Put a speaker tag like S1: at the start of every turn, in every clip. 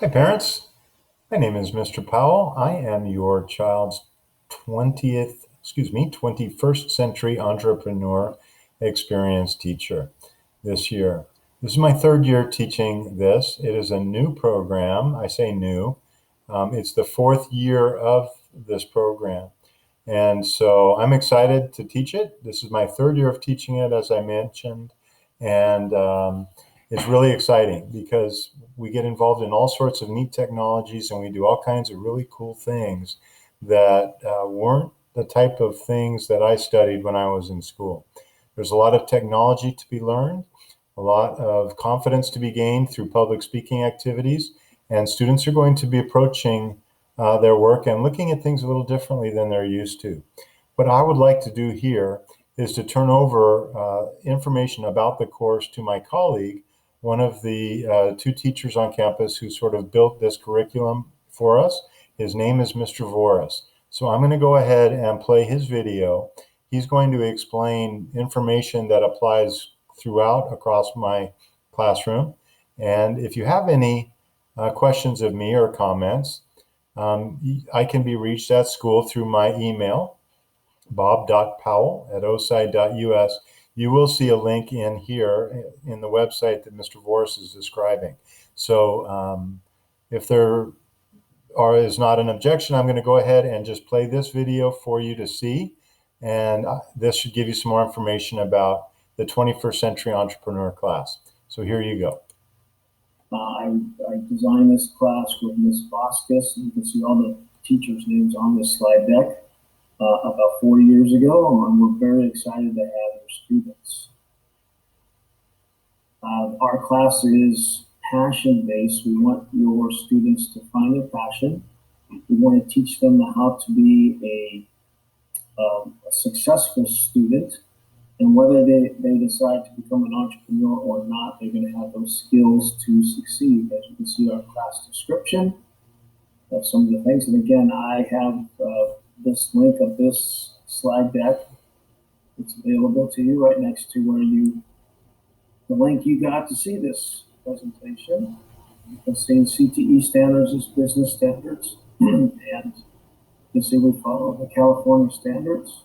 S1: Hi, parents. My name is Mr. Powell. I am your child's 21st century entrepreneur experience teacher this year. This is my third year teaching this. It is a new program. I say new. It's the fourth year of this program. And so I'm excited to teach it. This is my third year of teaching it, as I mentioned. And it's really exciting because we get involved in all sorts of neat technologies and we do all kinds of really cool things that weren't the type of things that I studied when I was in school. There's a lot of technology to be learned, a lot of confidence to be gained through public speaking activities, and students are going to be approaching their work and looking at things a little differently than they're used to. What I would like to do here is to turn over information about the course to my colleague, one of the two teachers on campus who sort of built this curriculum for us. His name is Mr. Voris. So I'm going to go ahead and play his video. He's going to explain information that applies throughout across my classroom. And if you have any questions of me or comments, I can be reached at school through my email, bob.powell@osci.us. You will see a link in here in the website that Mr. Voris is describing. So if there is not an objection, I'm going to go ahead and just play this video for you to see. And this should give you some more information about the 21st Century Entrepreneur class. So here you go.
S2: I designed this class with Ms. Vasquez. You can see all the teachers' names on this slide deck about 4 years ago, and we're very excited to have your students. Our class is passion-based. We want your students to find their passion. We want to teach them how to be a successful student. And whether they decide to become an entrepreneur or not, they're going to have those skills to succeed. As you can see, our class description of some of the things. And again, I have this link of this slide deck. It's available to you right next to the link you got to see this presentation. You can see CTE standards is business standards. And you can see we follow the California standards.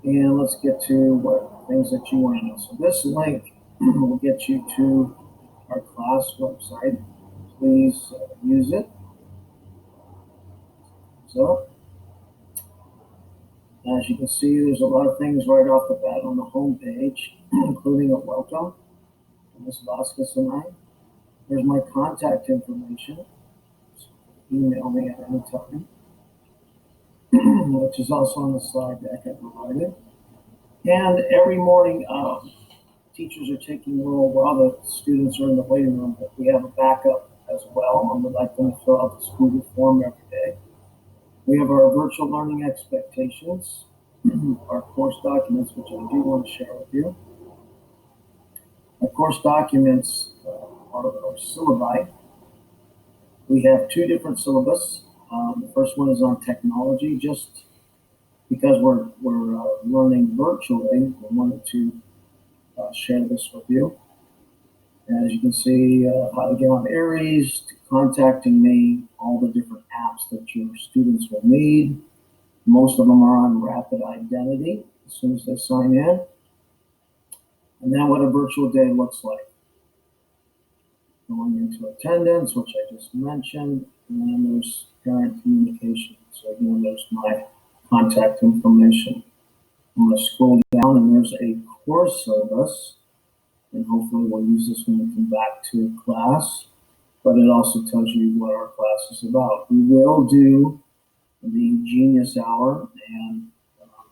S2: And let's get to what things that you want to know. So this link will get you to our class website. Please use it. So, as you can see, there's a lot of things right off the bat on the home page, including a welcome from Ms. Vasquez and I. There's my contact information. So email me at any time. Which is also on the slide deck I provided. And every morning, teachers are taking roll while the students are in the waiting room, but we have a backup as well, and we'd like them to fill out the school form every day. We have our virtual learning expectations, our course documents, which I do want to share with you. Our course documents are syllabi. We have two different syllabus. The first one is on technology. Just because we're learning virtually, we wanted to share this with you. As you can see, how to get on Aries, to contacting me, all the different apps that your students will need. Most of them are on rapid identity as soon as they sign in. And then what a virtual day looks like. Going into attendance, which I just mentioned, and then there's parent communication. So again, there's my contact information. I'm going to scroll down and there's a course syllabus, and hopefully we'll use this when we come back to class, but it also tells you what our class is about. We will do the Genius Hour, and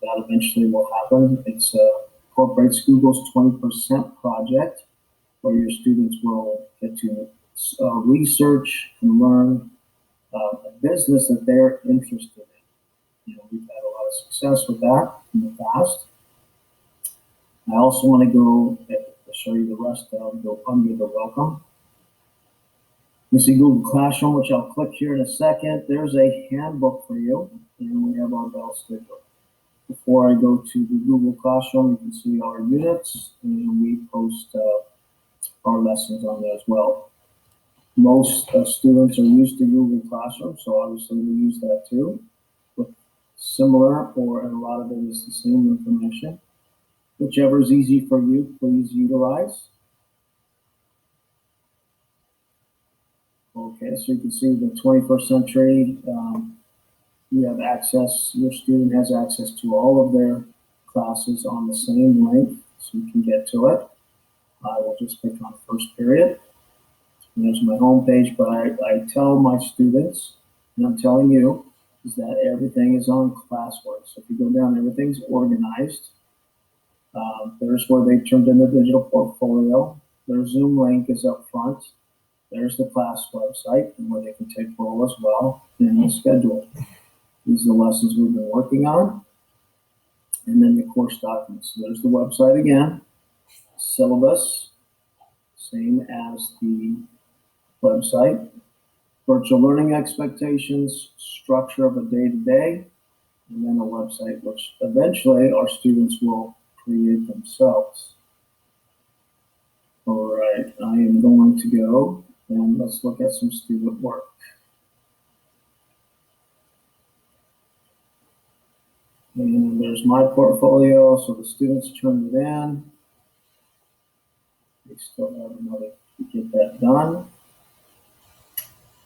S2: that eventually will happen. It's incorporates Google's 20% project, where your students will get to research and learn a business that they're interested in. We've had a lot of success with that in the past. I also want to go show you the rest of go under the welcome. You see Google Classroom, which I'll click here in a second. There's a handbook for you, and we have our bell schedule. Before I go to the Google Classroom, you can see our units, and we post our lessons on there as well. Most students are used to Google Classroom, so obviously we use that too. But similar, or a lot of it is the same information. Whichever is easy for you, please utilize. Okay, so you can see the 21st century, you have access, your student has access to all of their classes on the same link, so you can get to it. I will just click on first period. And there's my home page, but I tell my students, and I'm telling you, is that everything is on classwork. So if you go down, everything's organized. There's where they turned in the digital portfolio. Their Zoom link is up front. There's the class website and where they can take roll as well, and the schedule. These are the lessons we've been working on. And then the course documents. So there's the website again. Syllabus, same as the website. Virtual learning expectations, structure of a day-to-day, and then a website which eventually our students will create themselves. All right, I am going to go and let's look at some student work. And there's my portfolio, so the students turned it in. They still have another to get that done.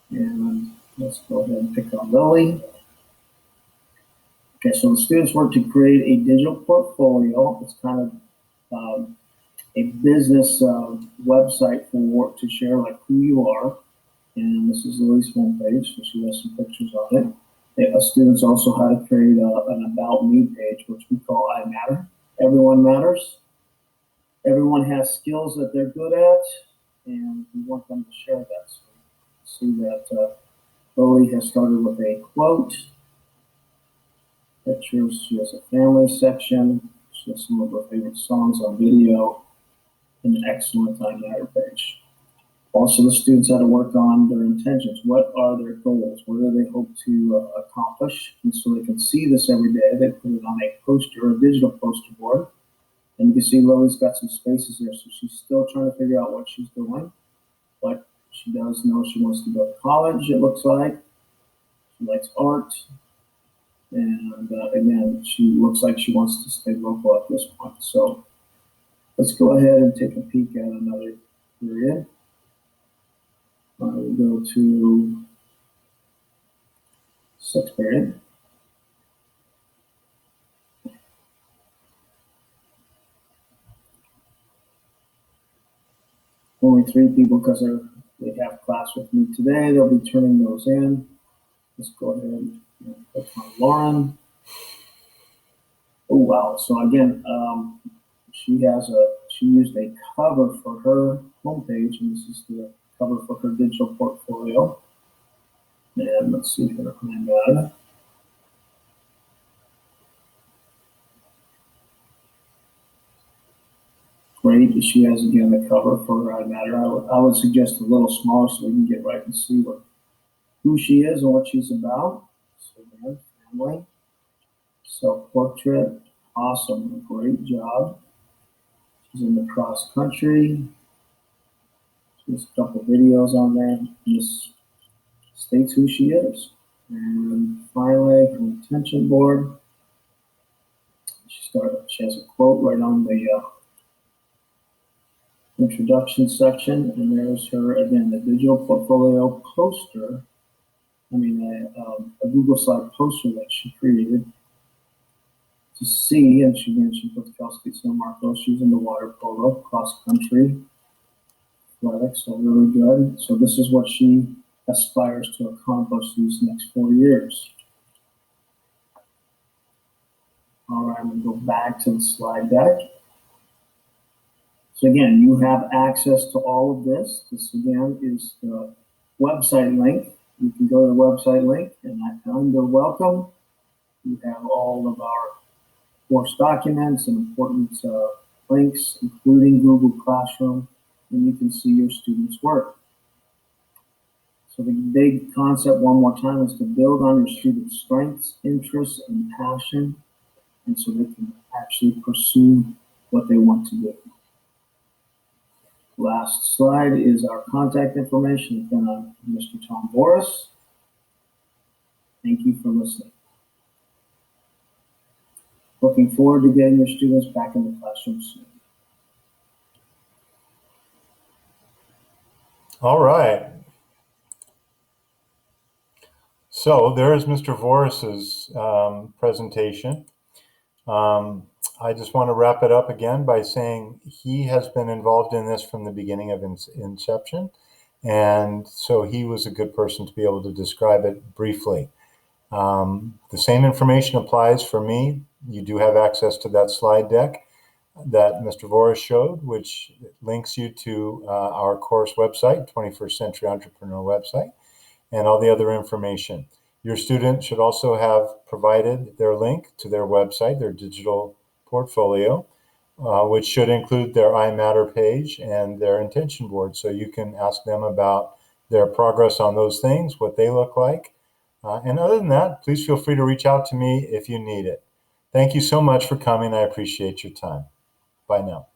S2: And let's go ahead and pick on Lily. Okay, so the students work to create a digital portfolio. It's kind of a business website for work to share, like who you are. And this is Lily's homepage, so she has some pictures on it. Students also how to create an About Me page, which we call I Matter. Everyone matters. Everyone has skills that they're good at, and we want them to share that. So see that Lily has started with a quote. Pictures, she has a family section. She has some of her favorite songs on video. An excellent I Matter page. Also, the students had to work on their intentions. What are their goals? What do they hope to accomplish? And so they can see this every day. They put it on a poster, a digital poster board. And you can see Lily's got some spaces there. So she's still trying to figure out what she's doing. But she does know she wants to go to college, it looks like. She likes art. And again, she looks like she wants to stay local at this point. So let's go ahead and take a peek at another period. We go to sixth period. Only 3 people because they have class with me today. They'll be turning those in. Let's go ahead and click on Lauren. Oh wow! So again, she used a cover for her homepage, and this is the cover for her digital portfolio. And let's see her handout. Great. She has again the cover for her I Matter. I would suggest a little smaller so we can get right and see who she is and what she's about. So again, family, self-portrait, awesome, great job. She's in the cross country. There's a couple videos on there. This states who she is. And finally, her intention board. She has a quote right on the introduction section, and there's her again, the digital portfolio poster. A Google slide poster that she created to see, and she puts Kelsey San Marcos. She's in the water polo, cross country, athletics, so really good. So this is what she aspires to accomplish these next 4 years. All right, I'm going to go back to the slide deck. So again, you have access to all of this. This again is the website link. You can go to the website link, and under welcome, you have all of our course documents and important links, including Google Classroom, and you can see your students' work. So the big concept, one more time, is to build on your students' strengths, interests, and passion, and so they can actually pursue what they want to do. Last slide is our contact information. Again, I'm Mr. Tom Boris. Thank you for listening. Looking forward to getting your students back in the classroom soon.
S1: All right. So there is Mr. Voris's presentation. I just want to wrap it up again by saying he has been involved in this from the beginning of inception. And so he was a good person to be able to describe it briefly. The same information applies for me. You do have access to that slide deck that Mr. Voris showed, which links you to our course website, 21st Century Entrepreneur website, and all the other information. Your student should also have provided their link to their website, their digital portfolio, which should include their iMatter page and their intention board. So you can ask them about their progress on those things, what they look like. And other than that, please feel free to reach out to me if you need it. Thank you so much for coming. I appreciate your time. Bye now.